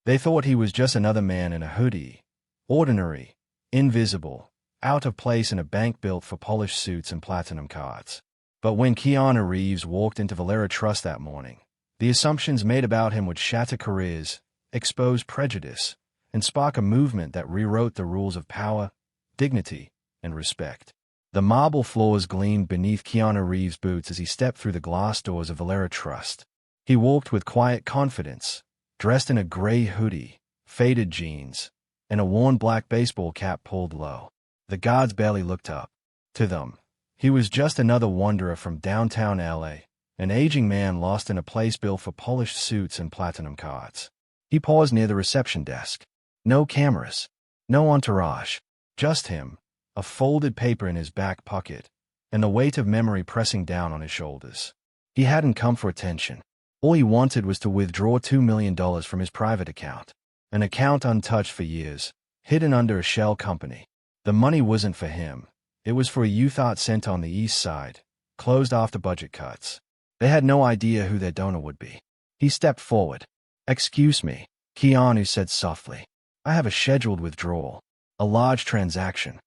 They thought he was just another man in a hoodie. Ordinary, invisible, out of place in a bank built for polished suits and platinum cards. But when Keanu Reeves walked into Valera Trust that morning, the assumptions made about him would shatter careers, expose prejudice, and spark a movement that rewrote the rules of power, dignity, and respect. The marble floors gleamed beneath Keanu Reeves' boots as he stepped through the glass doors of Valera Trust. He walked with quiet confidence, dressed in a gray hoodie, faded jeans, and a worn black baseball cap pulled low. The guards barely looked up. To them, he was just another wanderer from downtown LA, an aging man lost in a place built for polished suits and platinum cards. He paused near the reception desk. No cameras, no entourage, just him, a folded paper in his back pocket, and the weight of memory pressing down on his shoulders. He hadn't come for attention. All he wanted was to withdraw $2 million from his private account, an account untouched for years, hidden under a shell company. The money wasn't for him. It was for a youth art center on the east side, closed after budget cuts. They had no idea who their donor would be. He stepped forward. "Excuse me," Keanu said softly. "I have a scheduled withdrawal. A large transaction."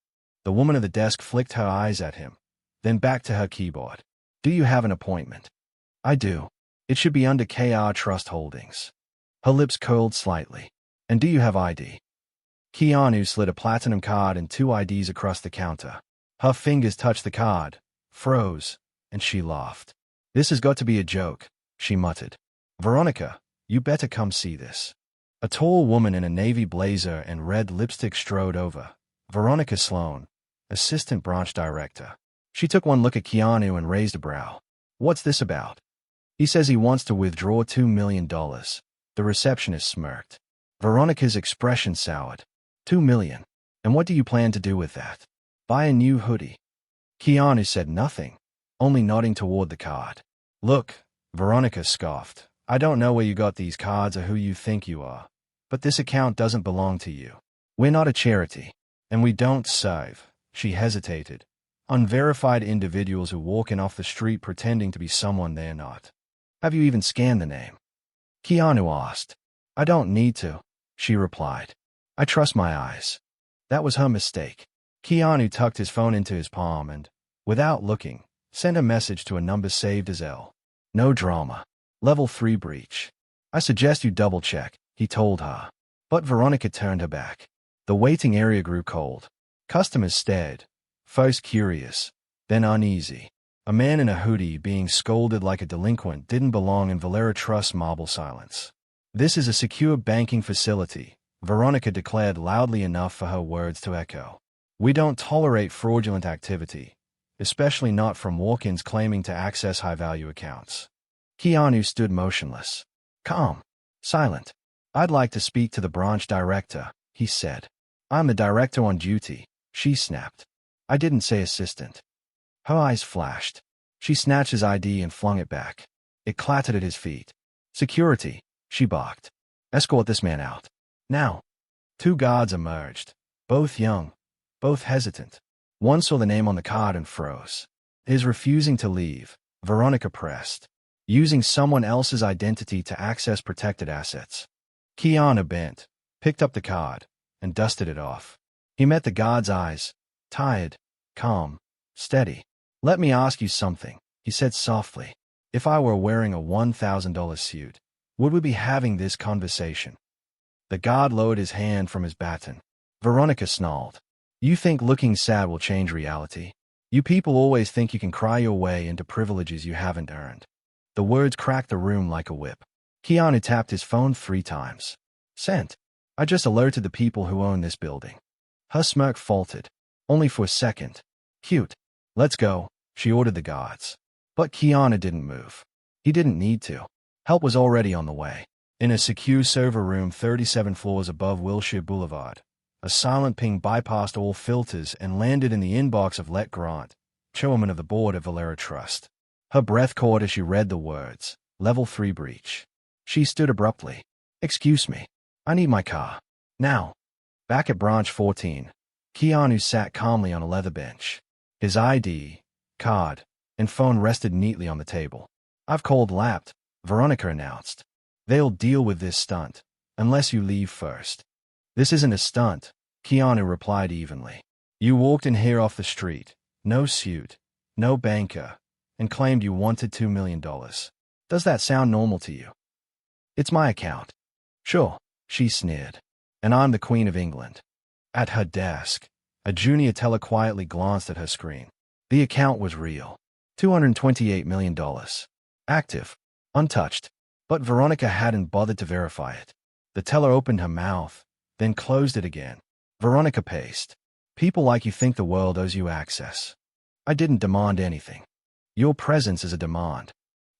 The woman at the desk flicked her eyes at him, then back to her keyboard. "Do you have an appointment?" "I do. It should be under KR Trust Holdings." Her lips curled slightly. "And do you have ID?" Keanu slid a platinum card and 2 IDs across the counter. Her fingers touched the card, froze, and she laughed. "This has got to be a joke," she muttered. "Veronica, you better come see this." A tall woman in a navy blazer and red lipstick strode over. Veronica Sloan, assistant branch director. She took one look at Keanu and raised a brow. "What's this about?" "He says he wants to withdraw $2 million. The receptionist smirked. Veronica's expression soured. $2 million. And what do you plan to do with that?" "Buy a new hoodie." Keanu said nothing, only nodding toward the card. "Look," Veronica scoffed, "I don't know where you got these cards or who you think you are, but this account doesn't belong to you. We're not a charity, and we don't serve," she hesitated, "unverified individuals who walk in off the street pretending to be someone they're not. Have you even scanned the name?" Keanu asked. "I don't need to," she replied. "I trust my eyes." That was her mistake. Keanu tucked his phone into his palm and, without looking, sent a message to a number saved as L. "No drama. Level 3 breach. I suggest you double-check," he told her. But Veronica turned her back. The waiting area grew cold. Customers stared, first curious, then uneasy. A man in a hoodie being scolded like a delinquent didn't belong in Valera Trust's marble silence. "This is a secure banking facility," Veronica declared loudly enough for her words to echo. "We don't tolerate fraudulent activity, especially not from walk-ins claiming to access high-value accounts." Keanu stood motionless, calm, silent. "I'd like to speak to the branch director," he said. "I'm the director on duty," she snapped. "I didn't say assistant." Her eyes flashed. She snatched his ID and flung it back. It clattered at his feet. "Security," she barked. "Escort this man out. Now." 2 guards emerged, both young, both hesitant. One saw the name on the card and froze. His refusing to leave, Veronica pressed. Using someone else's identity to access protected assets. Keanu bent, picked up the card, and dusted it off. He met the guard's eyes, tired, calm, steady. "Let me ask you something," he said softly. "If I were wearing a $1,000 suit, would we be having this conversation?" The guard lowered his hand from his baton. Veronica snarled. "You think looking sad will change reality? You people always think you can cry your way into privileges you haven't earned." The words cracked the room like a whip. Keanu tapped his phone 3 times. "Sent. I just alerted the people who own this building." Her smirk faltered, only for a second. "Cute. Let's go," she ordered the guards. But Keanu didn't move. He didn't need to. Help was already on the way. In a secure server room 37 floors above Wilshire Boulevard, a silent ping bypassed all filters and landed in the inbox of Let Grant, chairwoman of the board of Valera Trust. Her breath caught as she read the words, "Level 3 breach." She stood abruptly. "Excuse me. I need my car. Now." Back at Branch 14, Keanu sat calmly on a leather bench. His ID, card, and phone rested neatly on the table. "I've called Lapt," Veronica announced. "They'll deal with this stunt," unless you leave first. This isn't a stunt, Keanu replied evenly. You walked in here off the street, no suit, no banker, and claimed you wanted $2 million. Does that sound normal to you? It's my account. Sure, she sneered. And I'm the Queen of England. At her desk, a junior teller quietly glanced at her screen. The account was real. $228 million. Active. Untouched. But Veronica hadn't bothered to verify it. The teller opened her mouth, then closed it again. Veronica paced. People like you think the world owes you access. I didn't demand anything. Your presence is a demand.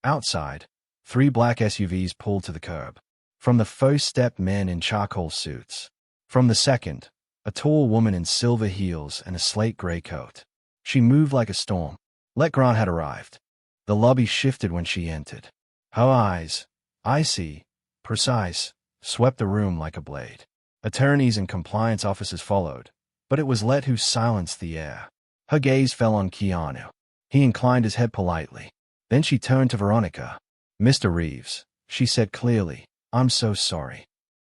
Outside, 3 black SUVs pulled to the curb. From the first stepped men in charcoal suits. From the second, a tall woman in silver heels and a slate gray coat. She moved like a storm. Let Grant had arrived. The lobby shifted when she entered. Her eyes, icy, precise, swept the room like a blade. Attorneys and compliance officers followed, but it was Let who silenced the air. Her gaze fell on Keanu. He inclined his head politely. Then she turned to Veronica. Mr. Reeves, she said clearly, I'm so sorry.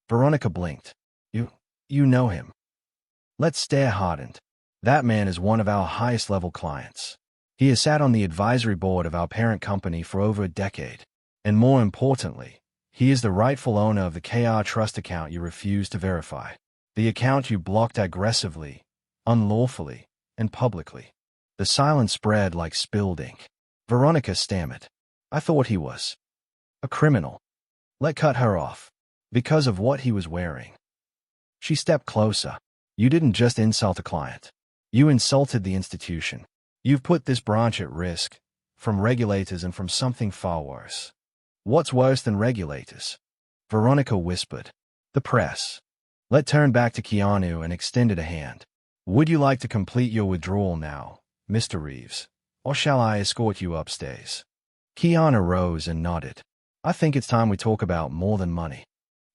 Veronica blinked. You know him. Let's stare hardened. That man is one of our highest-level clients. He has sat on the advisory board of our parent company for over a decade. And more importantly, he is the rightful owner of the KR Trust account you refused to verify. The account you blocked aggressively, unlawfully, and publicly. The silence spread like spilled ink. Veronica stammered. I thought he was a criminal. Let cut her off. Because of what he was wearing. She stepped closer. You didn't just insult a client. You insulted the institution. You've put this branch at risk, from regulators and from something far worse. What's worse than regulators? Veronica whispered. The press. Let turned back to Keanu and extended a hand. Would you like to complete your withdrawal now, Mr. Reeves, or shall I escort you upstairs? Keanu rose and nodded. I think it's time we talk about more than money.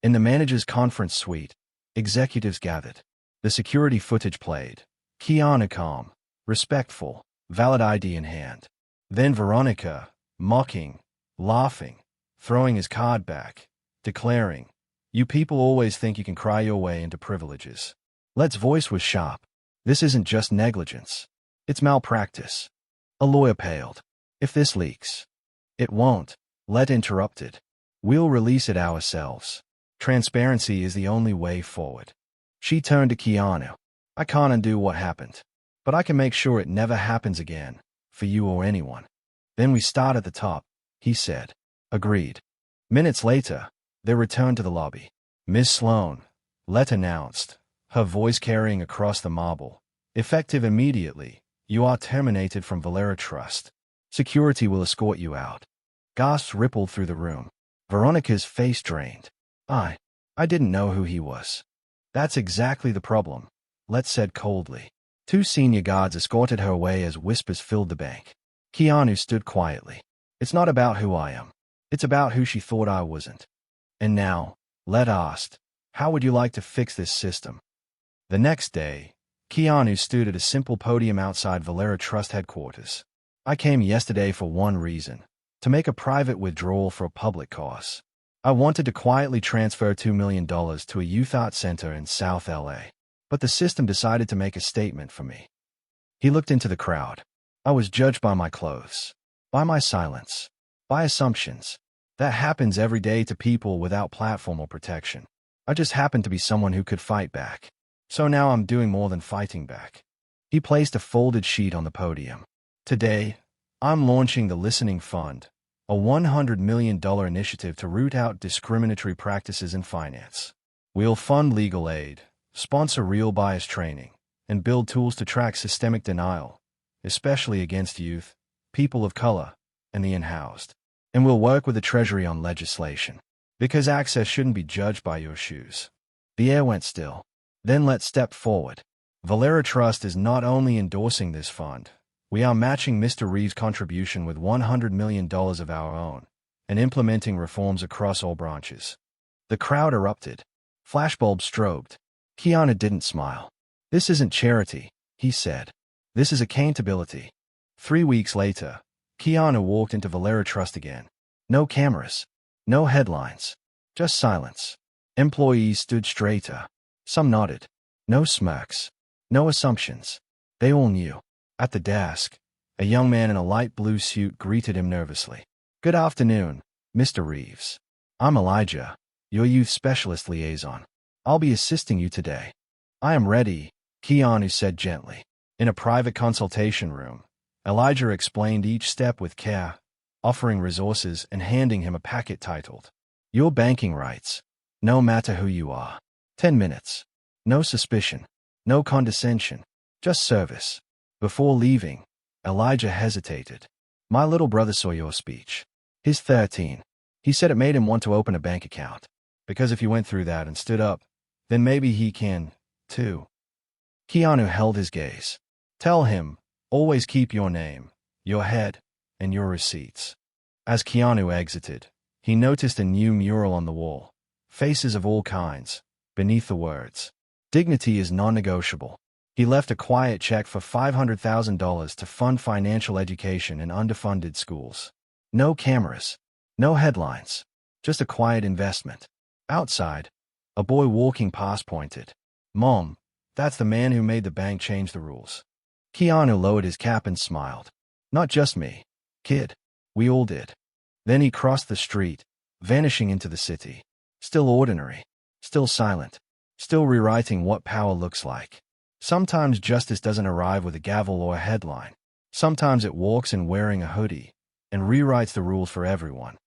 In the manager's conference suite, executives gathered. The security footage played. Keanu calm, respectful, valid ID in hand. Then Veronica, mocking, laughing, throwing his card back, declaring, You people always think you can cry your way into privileges. Let's voice was sharp. This isn't just negligence. It's malpractice. A lawyer paled. If this leaks. It won't. Let interrupted. We'll release it ourselves. Transparency is the only way forward. She turned to Keanu. I can't undo what happened. But I can make sure it never happens again, for you or anyone. Then we start at the top, he said. Agreed. Minutes later, they returned to the lobby. Miss Sloan, Let announced, her voice carrying across the marble. Effective immediately, you are terminated from Valera Trust. Security will escort you out. Gasps rippled through the room. Veronica's face drained. I didn't know who he was. That's exactly the problem, Let said coldly. 2 senior guards escorted her away as whispers filled the bank. Keanu stood quietly. It's not about who I am. It's about who she thought I wasn't. And now, Let asked, how would you like to fix this system? The next day, Keanu stood at a simple podium outside Valera Trust headquarters. I came yesterday for one reason, to make a private withdrawal for a public cause. I wanted to quietly transfer $2 million to a youth art center in South LA, but the system decided to make a statement for me. He looked into the crowd. I was judged by my clothes, by my silence, by assumptions. That happens every day to people without platform or protection. I just happened to be someone who could fight back. So now I'm doing more than fighting back. He placed a folded sheet on the podium. Today, I'm launching the Listening Fund, a $100 million initiative to root out discriminatory practices in finance. We'll fund legal aid, sponsor real bias training, and build tools to track systemic denial, especially against youth, people of color, and the unhoused. And we'll work with the Treasury on legislation. Because access shouldn't be judged by your shoes. The air went still. Then let's step forward. Valera Trust is not only endorsing this fund, we are matching Mr. Reeves' contribution with $100 million of our own, and implementing reforms across all branches. The crowd erupted. Flashbulbs strobed. Keanu didn't smile. This isn't charity, he said. This is accountability. 3 weeks later, Keanu walked into Valera Trust again. No cameras. No headlines. Just silence. Employees stood straighter. Some nodded. No smirks. No assumptions. They all knew. At the desk, a young man in a light blue suit greeted him nervously. "Good afternoon, Mr. Reeves. I'm Elijah, your youth specialist liaison. I'll be assisting you today." "I am ready," Keanu said gently. In a private consultation room, Elijah explained each step with care, offering resources and handing him a packet titled, "Your Banking Rights, no matter who you are." 10 minutes. No suspicion. No condescension. Just service. Before leaving, Elijah hesitated. "My little brother saw your speech. He's 13. He said it made him want to open a bank account. Because if you went through that and stood up, then maybe he can, too." Keanu held his gaze. "Tell him, always keep your name, your head, and your receipts." As Keanu exited, he noticed a new mural on the wall. Faces of all kinds, beneath the words, "Dignity is non-negotiable." He left a quiet check for $500,000 to fund financial education in underfunded schools. No cameras. No headlines. Just a quiet investment. Outside, a boy walking past pointed. "Mom, that's the man who made the bank change the rules." Keanu lowered his cap and smiled. "Not just me, kid. We all did." Then he crossed the street, vanishing into the city. Still ordinary. Still silent. Still rewriting what power looks like. Sometimes justice doesn't arrive with a gavel or a headline. Sometimes it walks in wearing a hoodie and rewrites the rules for everyone.